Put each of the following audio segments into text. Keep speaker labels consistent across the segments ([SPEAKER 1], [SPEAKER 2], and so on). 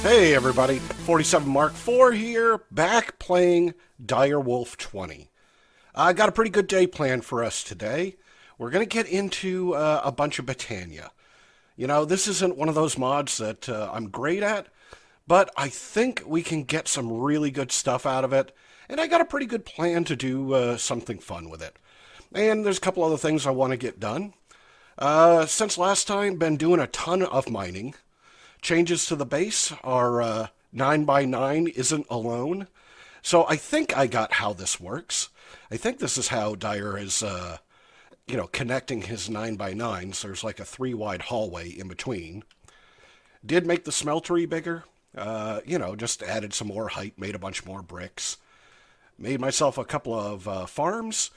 [SPEAKER 1] Hey everybody, 47 Mark IV here, back playing Direwolf 20. I got a pretty good day planned for us today. We're going to get into a bunch of Botania. You know, this isn't one of those mods that I'm great at, but I think we can get some really good stuff out of it, and I got a pretty good plan to do something fun with it. And there's a couple other things I want to get done. Since last time, been doing a ton of mining. Changes to the base are 9 by 9 isn't alone. So I think I got how this works. I think this is how Dire is, connecting his 9 by 9s. There's like a 3 wide hallway in between. Did make the smeltery bigger. Just added some more height, made a bunch more bricks. Made myself a couple of farms.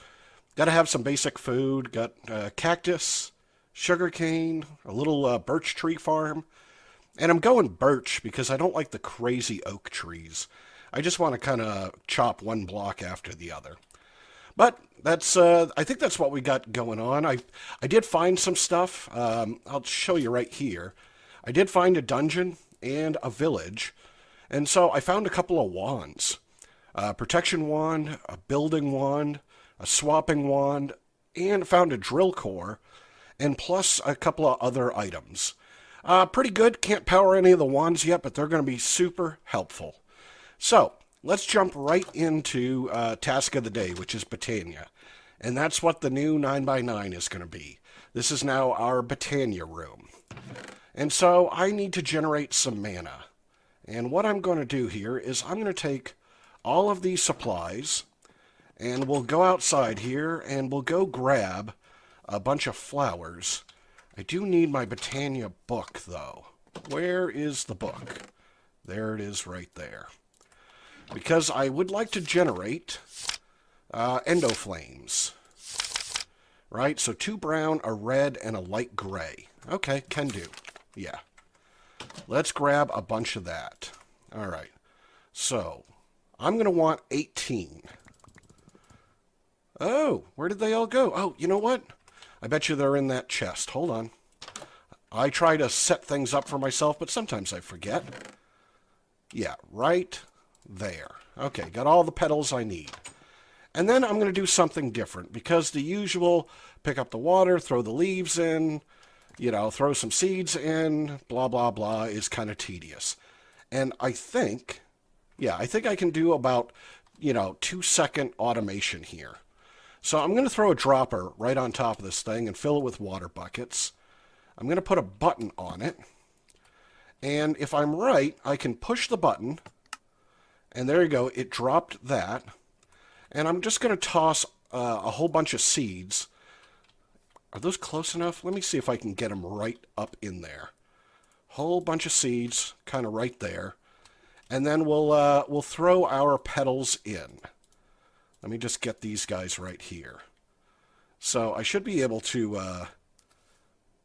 [SPEAKER 1] Got to have some basic food. Got cactus, sugarcane, a little birch tree farm. And I'm going birch because I don't like the crazy oak trees. I just want to kind of chop one block after the other. But that's I think that's what we got going on. I did find some stuff. I'll show you right here. I did find a dungeon and a village. And so I found a couple of wands. A protection wand, a building wand, a swapping wand, and found a drill core, and plus a couple of other items. Pretty good. Can't power any of the wands yet, but they're going to be super helpful. So, let's jump right into task of the day, which is Botania. And that's what the new 9 by 9 is going to be. This is now our Botania room. And so, I need to generate some mana. And what I'm going to do here is I'm going to take all of these supplies, and we'll go outside here, and we'll go grab a bunch of flowers. I do need my Botania book, though. Where is the book? There it is right there. Because I would like to generate endo flames. Right? So 2 brown, a red, and a light gray. Okay, can do. Yeah. Let's grab a bunch of that. All right. So, I'm going to want 18. Oh, where did they all go? Oh, you know what? I bet you they're in that chest. Hold on. I try to set things up for myself, but sometimes I forget. Yeah, right there. Okay, got all the petals I need. And then I'm going to do something different, because the usual pick up the water, throw the leaves in, throw some seeds in, blah, blah, blah, is kind of tedious. And I think I can do about, 2-second automation here. So I'm going to throw a dropper right on top of this thing and fill it with water buckets. I'm going to put a button on it. And if I'm right, I can push the button. And there you go. It dropped that. And I'm just going to toss a whole bunch of seeds. Are those close enough? Let me see if I can get them right up in there. Whole bunch of seeds, kind of right there. And then we'll throw our petals in. Let me just get these guys right here. So I should be able to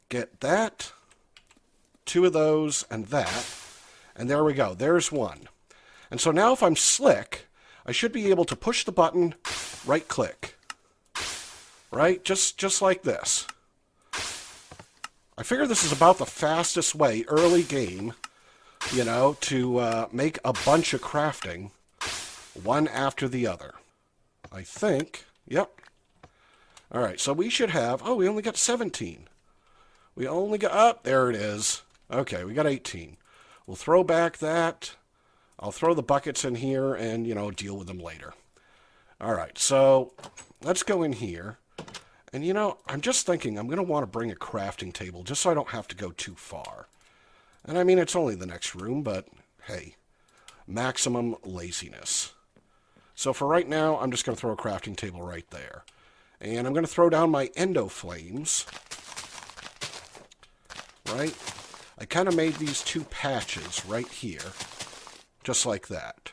[SPEAKER 1] get that, 2 of those, and that. And there we go. There's one. And so now if I'm slick, I should be able to push the button, right-click. Right? Just like this. I figure this is about the fastest way, early game, to make a bunch of crafting, one after the other. I think. Yep. All right, so we should have... Oh, we only got 17. We only got... there it is. Okay, we got 18. We'll throw back that. I'll throw the buckets in here and, deal with them later. All right, so let's go in here. And, I'm just thinking I'm going to want to bring a crafting table just so I don't have to go too far. And, I mean, it's only the next room, but, hey, maximum laziness. So for right now, I'm just going to throw a crafting table right there. And I'm going to throw down my endo flames. Right? I kind of made these 2 patches right here. Just like that.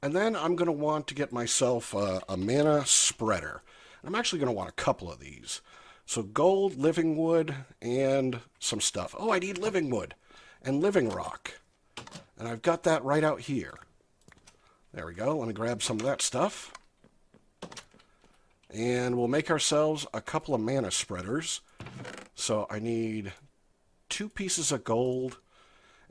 [SPEAKER 1] And then I'm going to want to get myself a mana spreader. I'm actually going to want a couple of these. So gold, living wood, and some stuff. Oh, I need living wood and living rock. And I've got that right out here. There we go. Let me grab some of that stuff. And we'll make ourselves a couple of mana spreaders. So I need 2 pieces of gold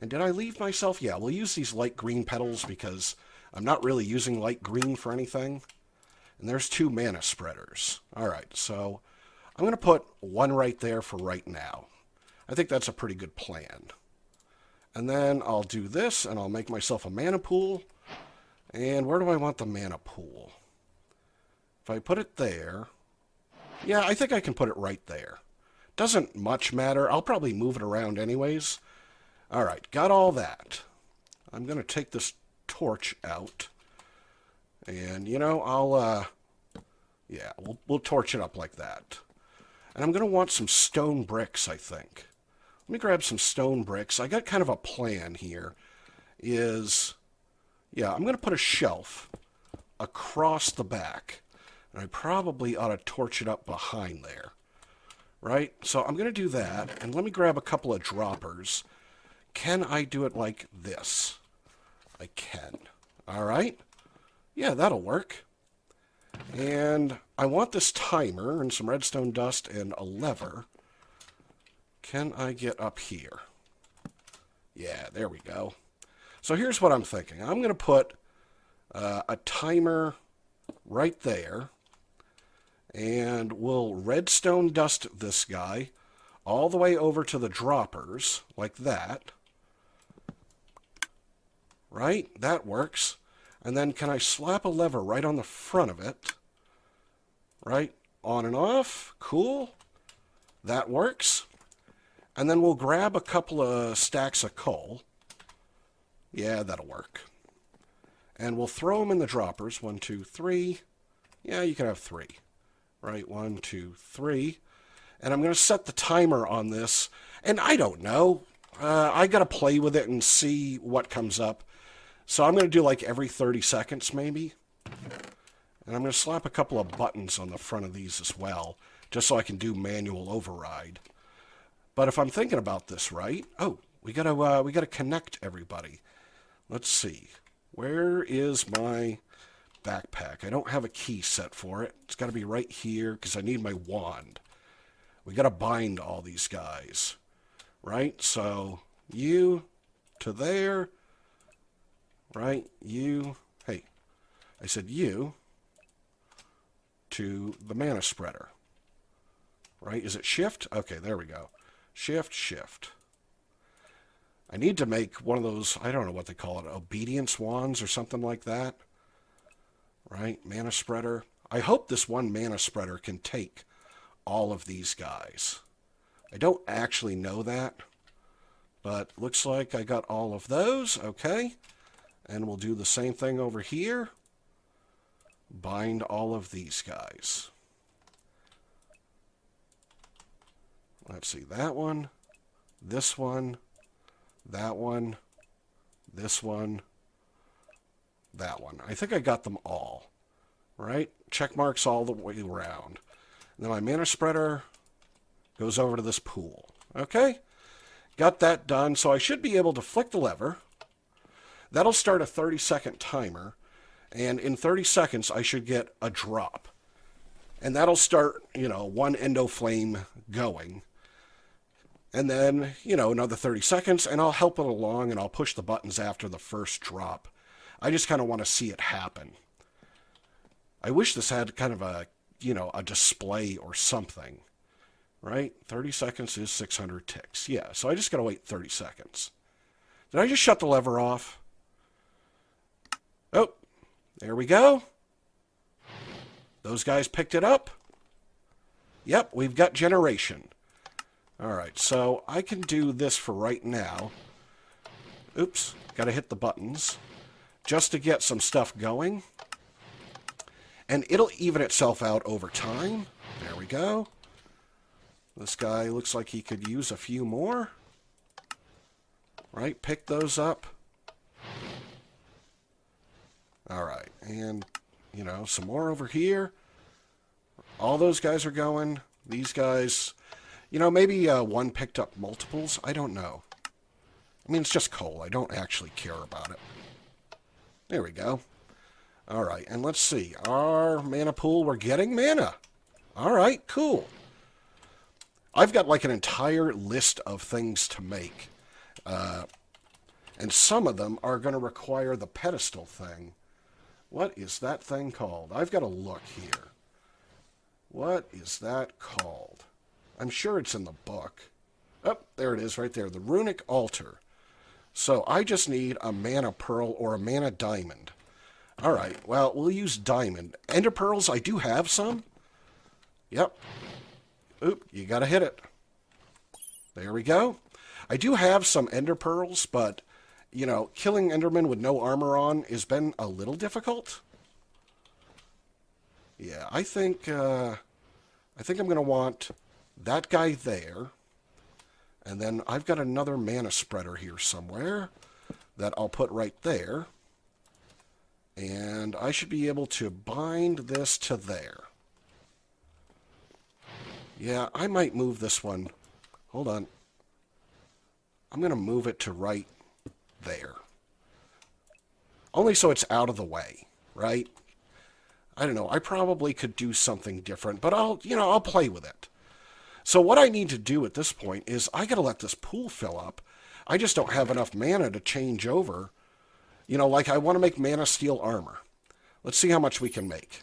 [SPEAKER 1] And did I leave myself? Yeah, we'll use these light green petals because I'm not really using light green for anything. And there's 2 mana spreaders. All right, so I'm going to put 1 right there for right now. I think that's a pretty good plan. And then I'll do this, and I'll make myself a mana pool. And where do I want the mana pool? If I put it there... Yeah, I think I can put it right there. Doesn't much matter. I'll probably move it around anyways. All right, got all that. I'm going to take this torch out. And, you know, yeah, we'll torch it up like that. And I'm going to want some stone bricks, I think. Let me grab some stone bricks. I got kind of a plan here. Yeah, I'm going to put a shelf across the back. And I probably ought to torch it up behind there. Right? So I'm going to do that. And let me grab a couple of droppers. Can I do it like this? I can. All right. Yeah, that'll work. And I want this timer and some redstone dust and a lever. Can I get up here? Yeah, there we go. So here's what I'm thinking. I'm going to put a timer right there. And we'll redstone dust this guy all the way over to the droppers, like that. Right? That works. And then can I slap a lever right on the front of it? Right? On and off. Cool. That works. And then we'll grab a couple of stacks of coal. Yeah, that'll work. And we'll throw them in the droppers. 1, 2, 3. Yeah, you can have 3. Right, 1, 2, 3. And I'm going to set the timer on this. And I don't know. I got to play with it and see what comes up. So I'm going to do like every 30 seconds maybe. And I'm going to slap a couple of buttons on the front of these as well. Just so I can do manual override. But if I'm thinking about this right... Oh, we got to connect everybody. Let's see. Where is my... backpack? I don't have a key set for it. It's got to be right here because I need my wand. We got to bind all these guys. Right? So, you to there. Right? You. Hey, I said you to the mana spreader. Right? Is it shift? Okay, there we go. Shift, shift. I need to make one of those, I don't know what they call it, obedience wands or something like that. Right? Mana spreader. I hope this one mana spreader can take all of these guys. I don't actually know that, but looks like I got all of those. Okay. And we'll do the same thing over here. Bind all of these guys. Let's see, that one, this one, that one, this one, that one. I think I got them all, right? Check marks all the way around. And then my mana spreader goes over to this pool. Okay? Got that done, so I should be able to flick the lever. That'll start a 30-second timer, and in 30 seconds I should get a drop. And that'll start, one endo flame going. And then, another 30 seconds, and I'll help it along, and I'll push the buttons after the first drop. I just kind of want to see it happen. I wish this had kind of a, a display or something. Right? 30 seconds is 600 ticks. Yeah, so I just got to wait 30 seconds. Did I just shut the lever off? Oh, there we go. Those guys picked it up. Yep, we've got generation. All right, so I can do this for right now. Oops, got to hit the buttons just to get some stuff going. And it'll even itself out over time. There we go. This guy looks like he could use a few more. Right, pick those up. All right, and, some more over here. All those guys are going. These guys, maybe one picked up multiples. I don't know. I mean, it's just coal. I don't actually care about it. There we go. All right, and let's see. Our mana pool, we're getting mana. All right, cool. I've got like an entire list of things to make. And some of them are going to require the pedestal thing. What is that thing called? I've got to look here. What is that called? I'm sure it's in the book. Oh, there it is right there. The runic altar. So I just need a mana pearl or a mana diamond. All right, well, we'll use diamond. Ender pearls, I do have some. Yep. Oop, you got to hit it. There we go. I do have some ender pearls, but, you know, killing endermen with no armor on has been a little difficult. Yeah, I think I'm going to want that guy there. And then I've got another mana spreader here somewhere that I'll put right there. And I should be able to bind this to there. Yeah, I might move this one. Hold on. I'm going to move it to right there. Only so it's out of the way, right? I don't know. I probably could do something different, but I'll play with it. So what I need to do at this point is I got to let this pool fill up. I just don't have enough mana to change over. You know, like I want to make mana steel armor. Let's see how much we can make.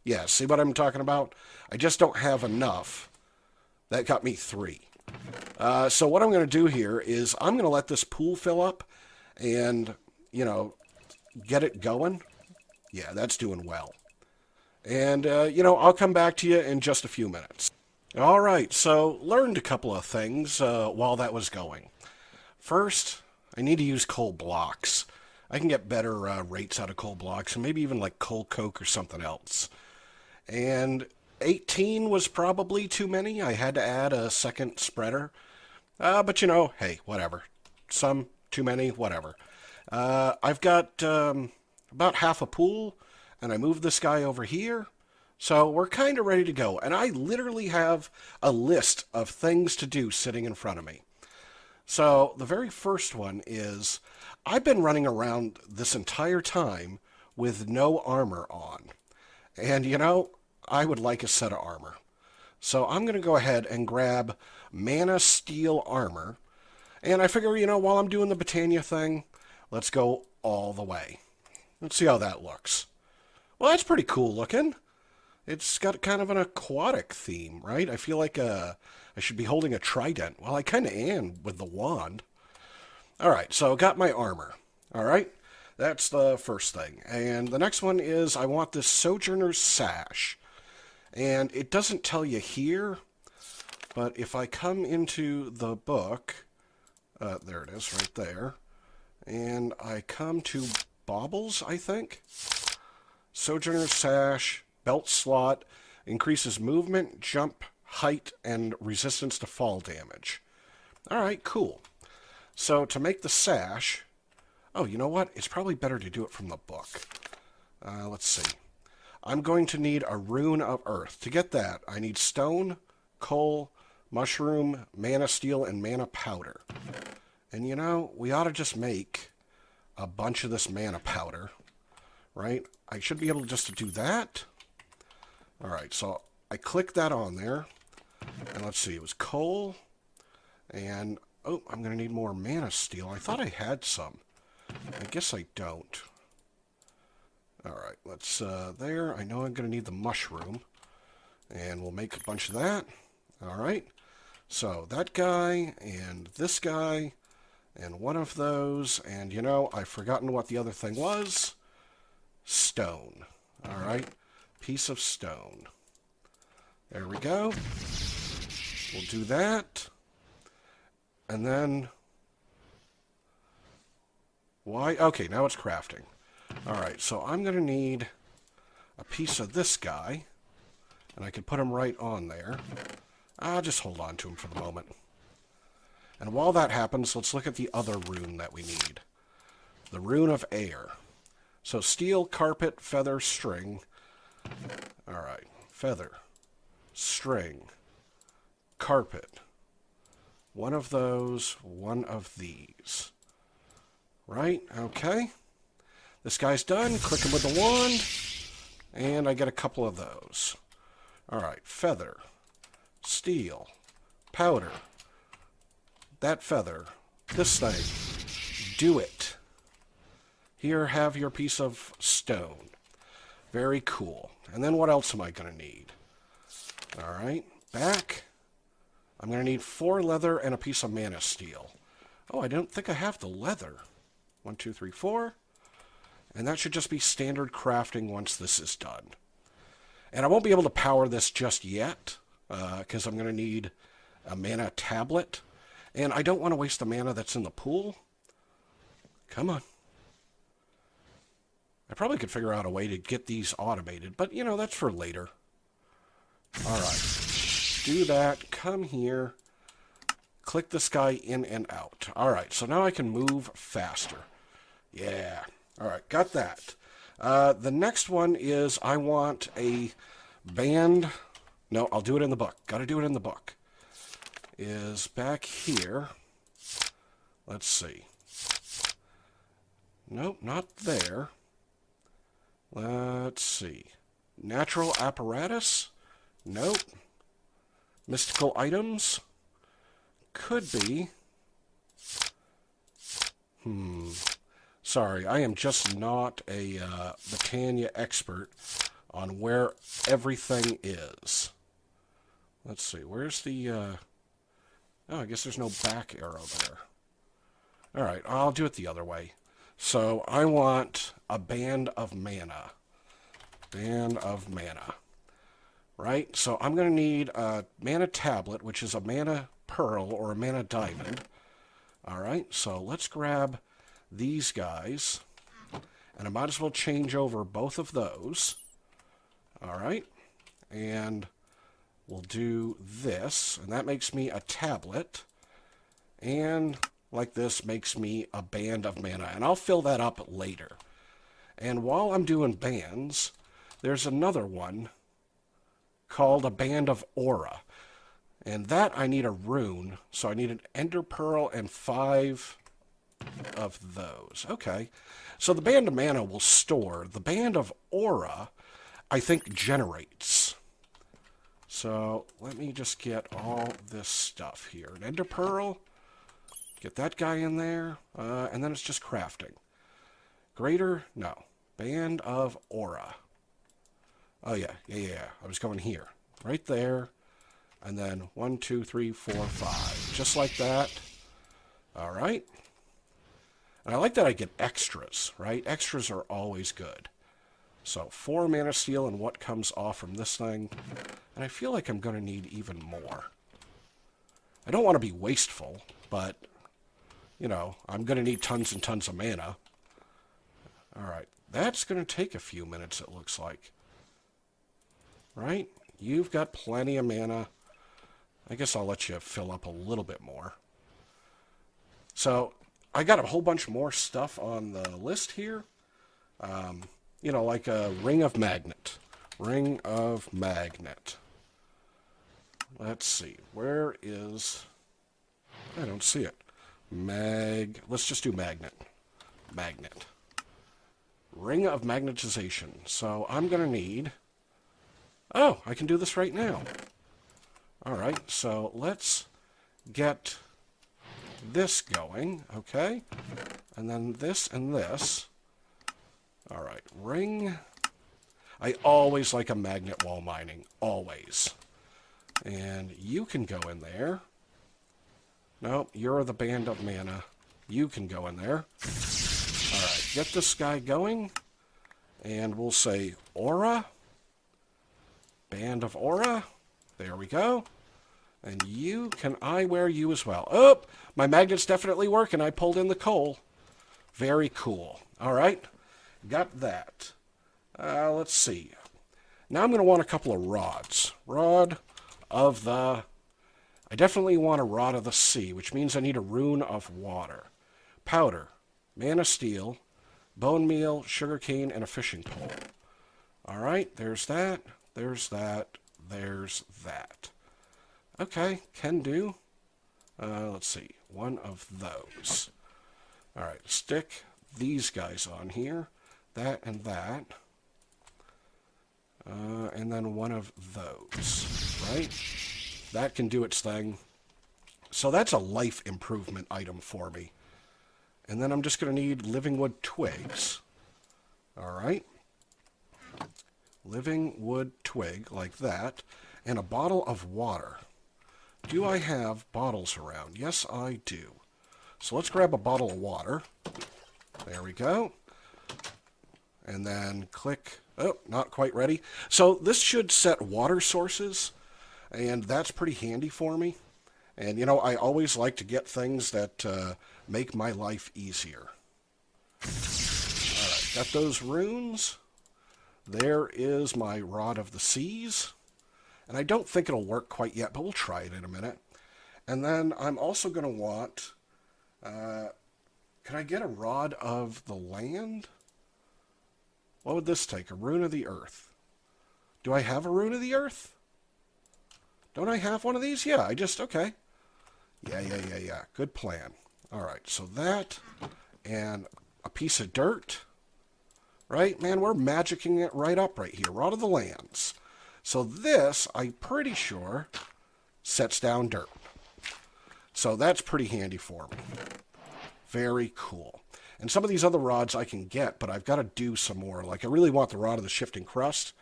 [SPEAKER 1] Yeah, see what I'm talking about? I just don't have enough. That got me 3. So what I'm going to do here is I'm going to let this pool fill up and, you know, get it going. Yeah, that's doing well. And, you know, I'll come back to you in just a few minutes. All right, so learned a couple of things while that was going. First, I need to use coal blocks. I can get better rates out of coal blocks, and maybe even like coal coke or something else. And 18 was probably too many. I had to add a second spreader. But, you know, hey, whatever. Some too many, whatever. I've got about half a pool, and I moved this guy over here. So we're kind of ready to go. And I literally have a list of things to do sitting in front of me. So the very first one is I've been running around this entire time with no armor on. And, you know, I would like a set of armor. So I'm going to go ahead and grab mana steel armor. And I figure, you know, while I'm doing the Botania thing, let's go all the way. Let's see how that looks. Well, that's pretty cool looking. It's got kind of an aquatic theme, right? I feel like I should be holding a trident. Well, I kind of am with the wand. All right, so got my armor. All right, that's the first thing. And the next one is I want this Sojourner's Sash. And it doesn't tell you here, but if I come into the book, there it is right there, and I come to Baubles, I think. Sojourner's Sash, belt slot, increases movement, jump, height, and resistance to fall damage. All right, cool. So to make the sash, oh, you know what? It's probably better to do it from the book. Let's see. I'm going to need a rune of earth. To get that, I need stone, coal, mushroom, mana steel, and mana powder. And you know, we ought to just make a bunch of this mana powder, right? I should be able just to do that. All right, so I click that on there. And let's see, it was coal. And, oh, I'm going to need more mana steel. I thought I had some. I guess I don't. All right, let's, there. I know I'm going to need the mushroom. And we'll make a bunch of that. All right. So that guy and this guy and one of those. And, you know, I've forgotten what the other thing was. Stone. All right. Piece of stone. There we go. We'll do that. And then... why? Okay, now it's crafting. Alright, so I'm going to need a piece of this guy. And I can put him right on there. I'll just hold on to him for the moment. And while that happens, let's look at the other rune that we need. The rune of air. So steel, carpet, feather, string. Alright, feather, string, carpet. One of those, one of these. Right, okay. This guy's done. Click him with the wand. And I get a couple of those. Alright, feather, steel, powder, that feather, this thing, do it. Here, have your piece of stone. Very cool. And then what else am I going to need? All right, back. I'm going to need 4 leather and a piece of mana steel. Oh, I don't think I have the leather. 1, 2, 3, 4. And that should just be standard crafting once this is done. And I won't be able to power this just yet, because I'm going to need a mana tablet. And I don't want to waste the mana that's in the pool. Come on. I probably could figure out a way to get these automated, but, you know, that's for later. All right. Do that. Come here. Click this guy in and out. All right, so now I can move faster. Yeah. All right, got that. The next one is I want a band. No, I'll do it in the book. Got to do it in the book. Is back here. Let's see. Nope, not there. Let's see. Natural apparatus? Nope. Mystical items? Could be. Sorry, I am just not a Botania expert on where everything is. Let's see, where's the... Oh, I guess there's no back arrow there. Alright, I'll do it the other way. So, I want a band of mana. Band of mana. Right? So, I'm going to need a mana tablet, which is a mana pearl or a mana diamond. Alright, so let's grab these guys. And I might as well change over both of those. Alright. And we'll do this. And that makes me a tablet. And like this makes me a band of mana. And I'll fill that up later. And while I'm doing bands, there's another one called a band of aura. And that I need a rune. So I need an ender pearl and 5 of those. Okay. So the band of mana will store. The band of aura, I think, generates. So let me just get all this stuff here. An ender pearl. Get that guy in there. And then it's just crafting. Greater? No. Band of aura. Oh, yeah. Yeah. I was going here. Right there. And then 1, 2, 3, 4, 5. Just like that. All right. And I like that I get extras, right? Extras are always good. So 4 mana steel and what comes off from this thing. And I feel like I'm going to need even more. I don't want to be wasteful, but, you know, I'm going to need tons and tons of mana. All right. That's going to take a few minutes, it looks like. Right? You've got plenty of mana. I guess I'll let you fill up a little bit more. So, I got a whole bunch more stuff on the list here. You know, like a ring of magnet. Ring of magnet. Let's see. Where is... I don't see it. Let's just do magnet. Magnet. Ring of magnetization. So, I'm going to need... Oh, I can do this right now. Alright, so let's get this going, okay? And then this and this. Alright, ring. I always like a magnet while mining. Always. And you can go in there. Nope, you're the band of mana. You can go in there. Alright, get this guy going. And we'll say aura. Band of aura. There we go. And you, can I wear you as well? Oh, my magnet's definitely working. I pulled in the coal. Very cool. All right, got that. Let's see. Now I'm going to want a couple of rods. Rod of the... I definitely want a rod of the sea, which means I need a rune of water. Powder, mana steel, bone meal, sugarcane, and a fishing pole. All right, there's that. There's that. There's that. Okay, can do. Let's see. One of those. All right, stick these guys on here. That and that. And then one of those, right? That can do its thing. So that's a life improvement item for me. And then I'm just going to need living wood twigs. All right. Living wood twig, like that. And a bottle of water. Do I have bottles around? Yes, I do. So let's grab a bottle of water. There we go. And then click. Oh, not quite ready. So this should set water sources. And that's pretty handy for me. And, you know, I always like to get things that make my life easier. All right, got those runes. There is my Rod of the Seas. And I don't think it'll work quite yet, but we'll try it in a minute. And then I'm also going to want... can I get a Rod of the Land? What would this take? A Rune of the Earth. Do I have a Rune of the Earth? Don't I have one of these? Yeah, okay. Yeah. Good plan. All right, so that and a piece of dirt. Right? Man, we're magicking it right up right here. Rod of the Lands. So this, I'm pretty sure, sets down dirt. So that's pretty handy for me. Very cool. And some of these other rods I can get, but I've got to do some more. Like, I really want the Rod of the Shifting Crust,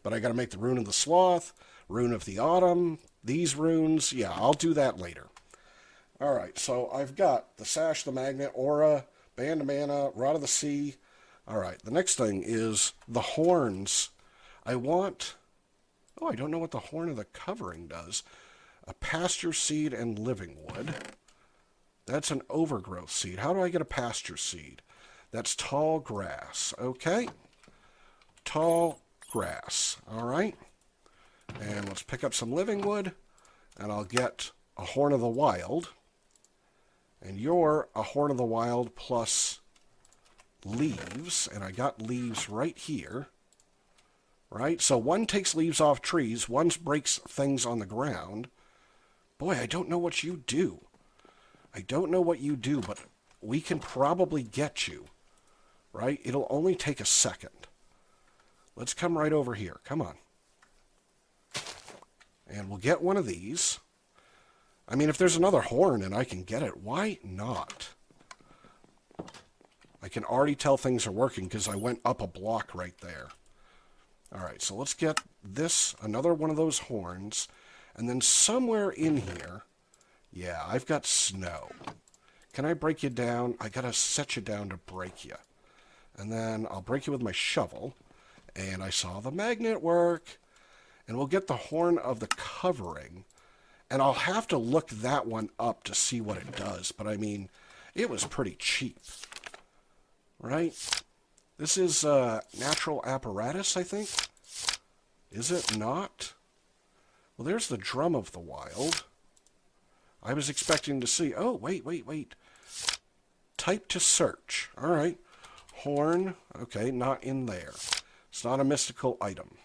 [SPEAKER 1] but I got to make the Rune of the Sloth, Rune of the Autumn, these runes. Yeah, I'll do that later. All right, so I've got the Sash, the Magnet, Aura, Band of Mana, Rod of the Sea. All right, the next thing is the horns. I want... Oh, I don't know what the Horn of the Covering does. A pasture seed and living wood. That's an overgrowth seed. How do I get a pasture seed? That's tall grass. Okay. Tall grass. All right. And let's pick up some living wood. And I'll get a Horn of the Wild. And you're a Horn of the Wild plus leaves. And I got leaves right here. Right? So one takes leaves off trees. One breaks things on the ground. Boy, I don't know what you do. I don't know what you do, but we can probably get you. Right? It'll only take a second. Let's come right over here. Come on. And we'll get one of these. I mean, if there's another horn and I can get it, why not? I can already tell things are working because I went up a block right there. All right, so let's get this, another one of those horns. And then somewhere in here, yeah, I've got snow. Can I break you down? I got to set you down to break you. And then I'll break you with my shovel. And I saw the magnet work. And we'll get the Horn of the Covering. And I'll have to look that one up to see what it does. But I mean, it was pretty cheap. Right? This is natural apparatus, I think. Is it not? Well, there's the Drum of the Wild. I was expecting to see... Oh, wait. Type to search. All right. Horn. Okay, not in there. It's not a mystical item.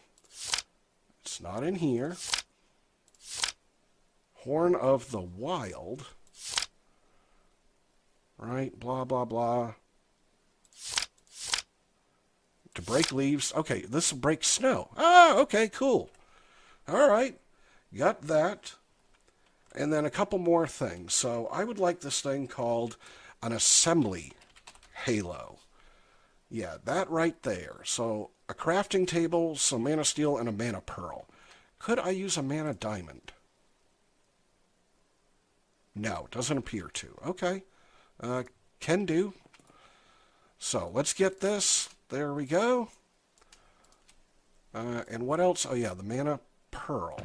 [SPEAKER 1] It's not in here. Horn of the Wild. Right, blah, blah, blah. To break leaves. Okay, this will break snow. Ah, okay, cool. All right, got that. And then a couple more things. So I would like this thing called an assembly halo. Yeah, that right there. So a crafting table, some mana steel, and a mana pearl. Could I use a mana diamond? No, doesn't appear to. Okay, can do. So let's get this. There we go. And what else? Oh, yeah, the mana pearl.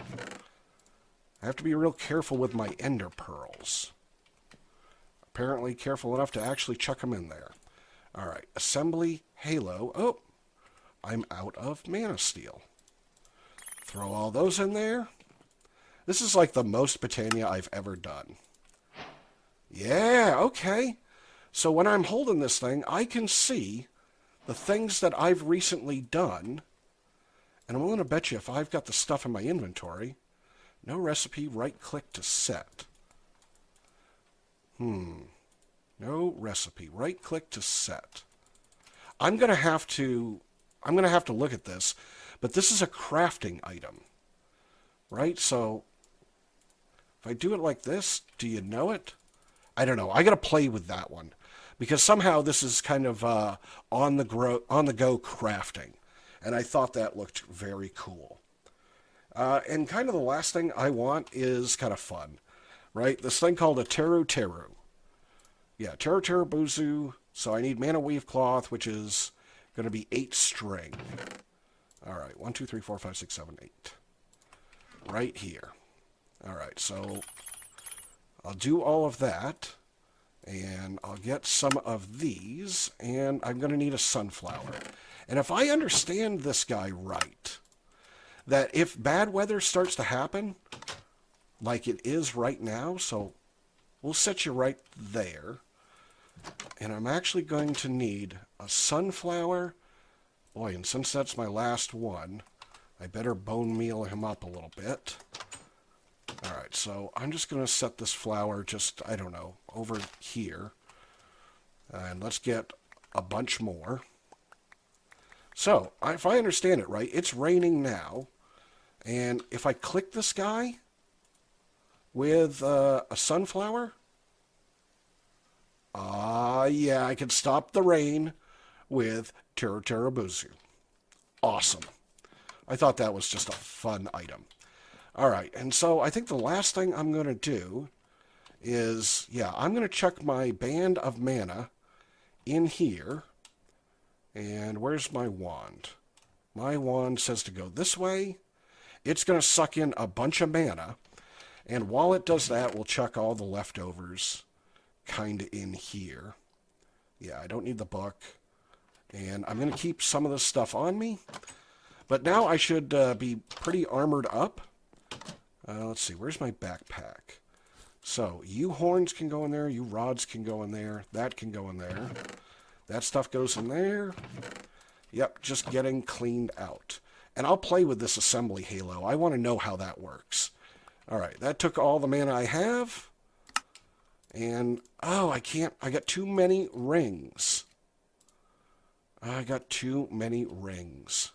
[SPEAKER 1] I have to be real careful with my ender pearls. Apparently careful enough to actually chuck them in there. All right, assembly, halo. Oh, I'm out of mana steel. Throw all those in there. This is like the most Botania I've ever done. Yeah, okay. So when I'm holding this thing, I can see the things that I've recently done, and I'm willing to bet you if I've got the stuff in my inventory, no recipe, right-click to set. No recipe, right-click to set. I'm gonna have to look at this, but this is a crafting item, right? So if I do it like this, do you know it? I don't know. I gotta play with that one. because somehow this is kind of on the go crafting, and I thought that looked very cool. And kind of the last thing I want is kind of fun, right? This thing called a Teru Teru. Yeah, Teru Teru Buzu. So I need mana weave cloth, which is going to be 8 string. All right, 1, 2, 3, 4, 5, 6, 7, 8. Right here. All right, so I'll do all of that, and I'll get some of these, and I'm going to need a sunflower. And if I understand this guy right, that if bad weather starts to happen, like it is right now, so we'll set you right there. And I'm actually going to need a sunflower. Boy, and since that's my last one, I better bone meal him up a little bit. All right, so I'm just going to set this flower just, I don't know, over here. And let's get a bunch more. So, if I understand it right, it's raining now. And if I click this guy with a sunflower, yeah, I can stop the rain with Teru Teru Buzu. Awesome. I thought that was just a fun item. All right, and so I think the last thing I'm going to do is, yeah, I'm going to chuck my band of mana in here. And where's my wand? My wand says to go this way. It's going to suck in a bunch of mana. And while it does that, we'll chuck all the leftovers kind of in here. Yeah, I don't need the book. And I'm going to keep some of this stuff on me. But now I should be pretty armored up. Let's see, where's my backpack? So, you horns can go in there, you rods can go in there, that can go in there. That stuff goes in there. Yep, just getting cleaned out. And I'll play with this assembly halo. I want to know how that works. All right, that took all the mana I have. And, oh, I can't, I got too many rings. I got too many rings.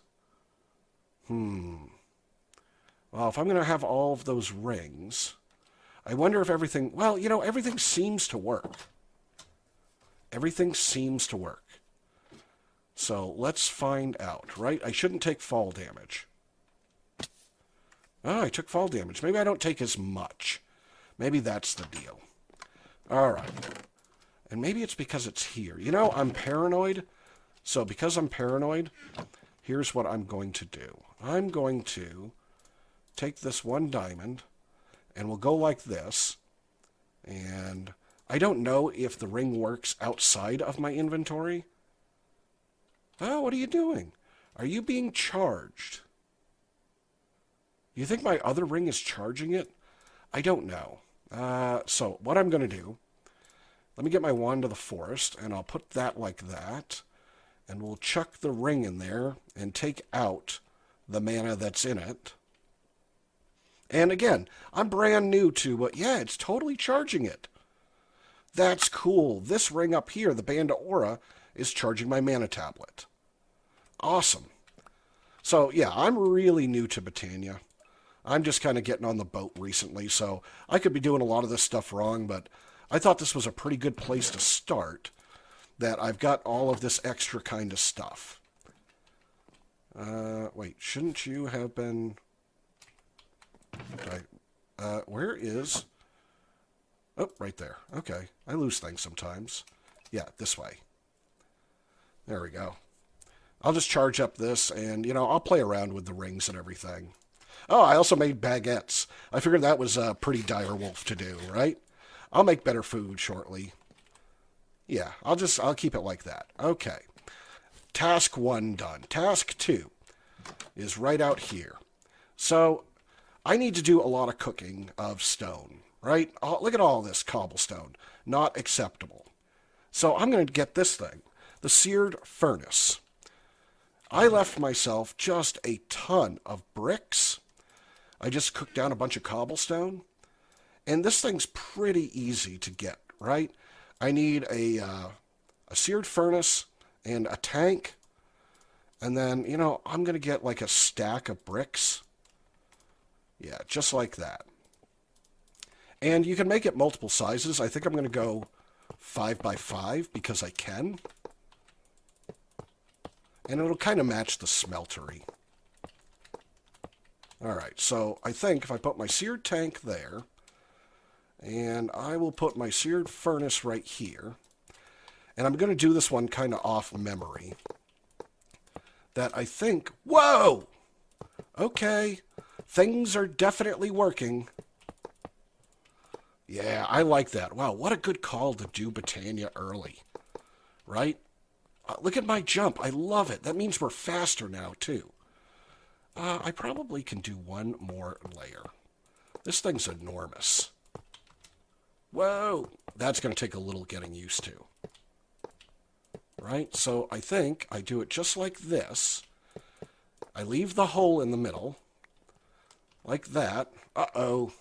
[SPEAKER 1] Well, if I'm going to have all of those rings, I wonder if everything, well, you know, everything seems to work. Everything seems to work. So let's find out, right? I shouldn't take fall damage. Oh, I took fall damage. Maybe I don't take as much. Maybe that's the deal. All right. And maybe it's because it's here. You know, I'm paranoid. So because I'm paranoid, here's what I'm going to do. I'm going to take this one diamond, and we'll go like this. And I don't know if the ring works outside of my inventory. Oh, what are you doing? Are you being charged? You think my other ring is charging it? I don't know. So what I'm going to do, let me get my wand of the forest, and I'll put that like that. And we'll chuck the ring in there and take out the mana that's in it. And again, I'm brand new to, yeah, it's totally charging it. That's cool. This ring up here, the Band of Aura, is charging my mana tablet. Awesome. So, yeah, I'm really new to Botania. I'm just kind of getting on the boat recently, so I could be doing a lot of this stuff wrong, but I thought this was a pretty good place to start, that I've got all of this extra kind of stuff. Wait, shouldn't you have been... where is... Oh, right there. Okay. I lose things sometimes. Yeah, this way. There we go. I'll just charge up this, and, you know, I'll play around with the rings and everything. Oh, I also made baguettes. I figured that was pretty direwolf to do, right? I'll make better food shortly. Yeah, I'll keep it like that. Okay. Task 1 done. Task 2 is right out here. So, I need to do a lot of cooking of stone, right? Oh, look at all this cobblestone. Not acceptable. So, I'm going to get this thing. The Seared furnace. I left myself just a ton of bricks. I just cooked down a bunch of cobblestone. And this thing's pretty easy to get, right? I need a seared furnace and a tank. And then, you know, I'm going to get like a stack of bricks. Yeah, just like that. And you can make it multiple sizes. I think I'm going to go 5 by 5 because I can. And it'll kind of match the smeltery. Alright, so I think if I put my seared tank there, and I will put my seared furnace right here, and I'm going to do this one kind of off memory, that I think, whoa! Okay, things are definitely working. Yeah, I like that. Wow, what a good call to do Botania early, right? Look at my jump. I love it. That means we're faster now, too. I probably can do one more layer. This thing's enormous. Whoa! That's going to take a little getting used to. Right? So I think I do it just like this. I leave the hole in the middle. Like that. Uh-oh.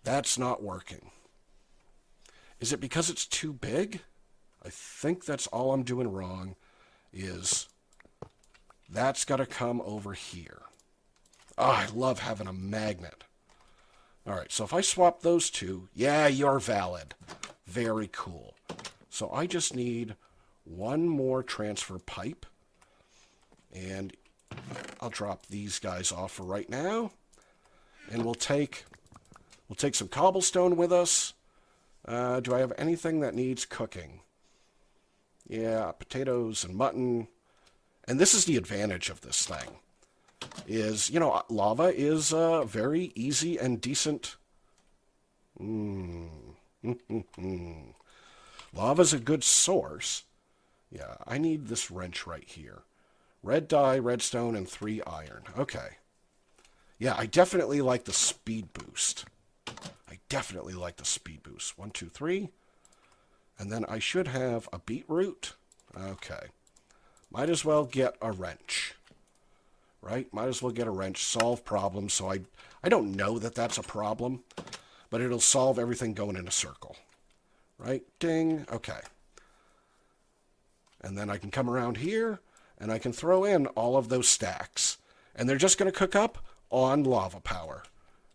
[SPEAKER 1] That's not working. Is it because it's too big? I think that's all I'm doing wrong, is that's got to come over here. Oh, I love having a magnet. All right, so if I swap those two, yeah, you're valid. Very cool. So I just need one more transfer pipe, and I'll drop these guys off for right now, and we'll take some cobblestone with us. Do I have anything that needs cooking? Yeah, potatoes and mutton. And this is the advantage of this thing. Is, you know, lava is very easy and decent. Lava's a good source. Yeah, I need this wrench right here. Red dye, redstone, and 3 iron. Okay. Yeah, I definitely like the speed boost. I definitely like the speed boost. 1, 2, 3. And then I should have a beetroot. Okay. Might as well get a wrench. Right? Might as well get a wrench. Solve problems. So I don't know that that's a problem, but it'll solve everything going in a circle. Right? Ding. Okay. And then I can come around here, and I can throw in all of those stacks. And they're just going to cook up on lava power.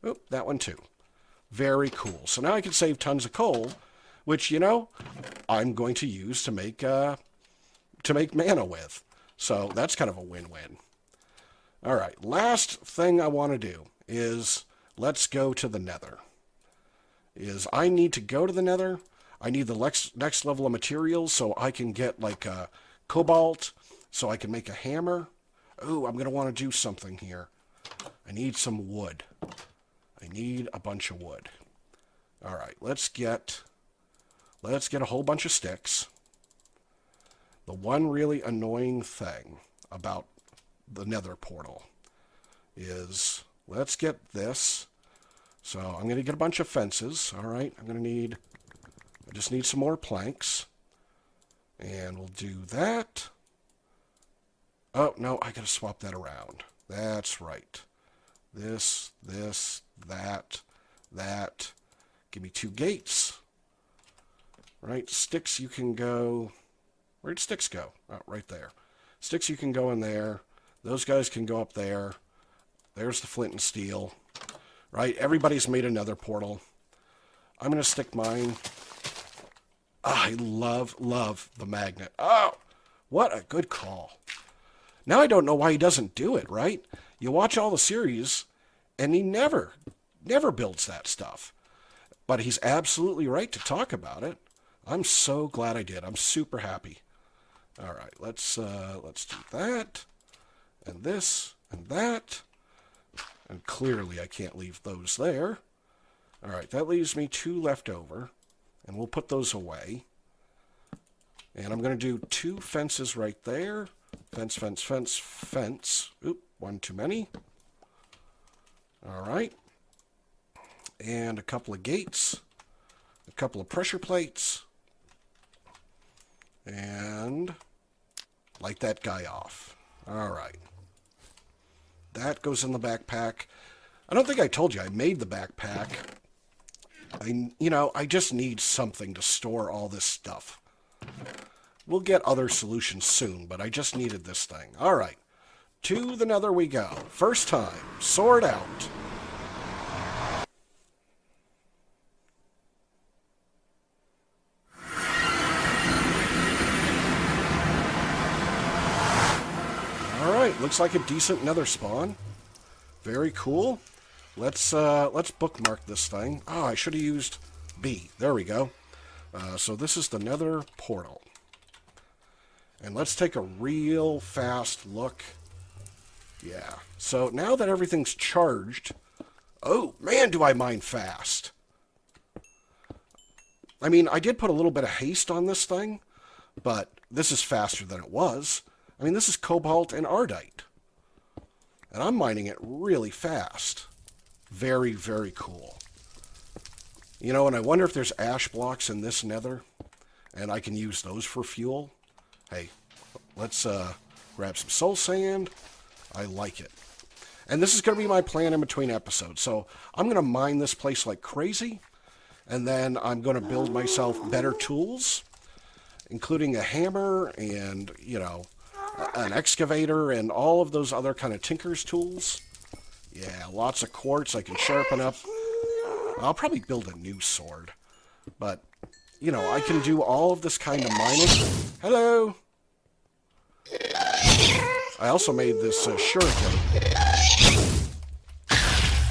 [SPEAKER 1] Oop, that one too. Very cool. So now I can save tons of coal, which, you know, I'm going to use to make mana with. So that's kind of a win-win. All right, last thing I want to do is let's go to the Nether. I need to go to the Nether. I need the next level of materials so I can get like cobalt, so I can make a hammer. Oh, I'm going to want to do something here. I need some wood. I need a bunch of wood. All right, let's get a whole bunch of sticks. The one really annoying thing about the Nether portal is, let's get this. So I'm going to get a bunch of fences. All right, I just need some more planks. And we'll do that. Oh, no, I got to swap that around. That's right. This, that. Give me 2 gates. Right, sticks you can go... Where'd sticks go? Oh, right there. Sticks you can go in there. Those guys can go up there. There's the flint and steel. Right, everybody's made another portal. I'm going to stick mine. I love the magnet. Oh, what a good call. Now I don't know why he doesn't do it, right? You watch all the series, and he never builds that stuff. But he's absolutely right to talk about it. I'm so glad I did. I'm super happy. All right, let's do that, and this, and that. And clearly I can't leave those there. All right, that leaves me 2 left over, and we'll put those away. And I'm going to do 2 fences right there. Fence, fence, fence, fence. Oop, 1 too many. All right. And a couple of gates. A couple of pressure plates. And light that guy off. All right. That goes in the backpack. I don't think I told you I made the backpack. I just need something to store all this stuff. We'll get other solutions soon, but I just needed this thing. All right. To the Nether we go. First time. Sword out. looks like a decent nether spawn. Very cool. Let's bookmark this thing. Oh, I should have used B. There we go. So this is the nether portal. And let's take a real fast look. Yeah. So now that everything's charged... Oh, man, do I mine fast. I mean, I did put a little bit of haste on this thing, but this is faster than it was. I mean, this is cobalt and ardite. And I'm mining it really fast. Very, very cool. You know, and I wonder if there's ash blocks in this nether, and I can use those for fuel. Hey, let's grab some soul sand. I like it. And this is going to be my plan in between episodes. So I'm going to mine this place like crazy, and then I'm going to build myself better tools, including a hammer and, you know, an excavator and all of those other kind of tinker's tools. Yeah, lots of quartz I can sharpen up. I'll probably build a new sword. But, you know, I can do all of this kind of mining. Hello! I also made this shuriken.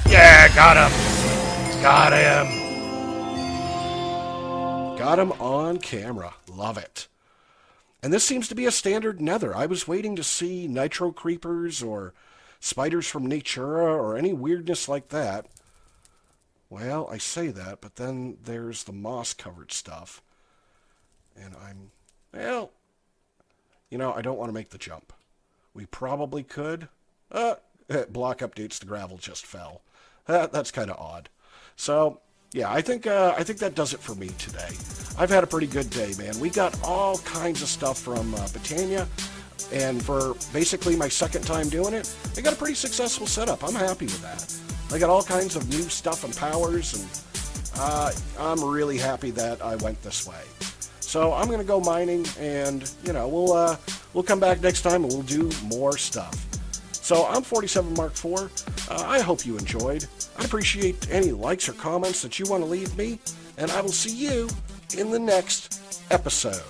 [SPEAKER 1] Yeah, got him! Got him! Got him on camera. Love it. And this seems to be a standard nether. I was waiting to see nitro creepers or spiders from Natura or any weirdness like that. Well, I say that, but then there's the moss-covered stuff. And well, you know, I don't want to make the jump. We probably could. Block updates, the gravel just fell. That's kind of odd. So, yeah, I think that does it for me today. I've had a pretty good day, man. We got all kinds of stuff from Botania, and for basically my second time doing it, I got a pretty successful setup. I'm happy with that. I got all kinds of new stuff and powers, and I'm really happy that I went this way. So I'm going to go mining, and, you know, we'll come back next time, and we'll do more stuff. So I'm 47 Mark IV. I hope you enjoyed. I appreciate any likes or comments that you want to leave me, and I will see you in the next episode.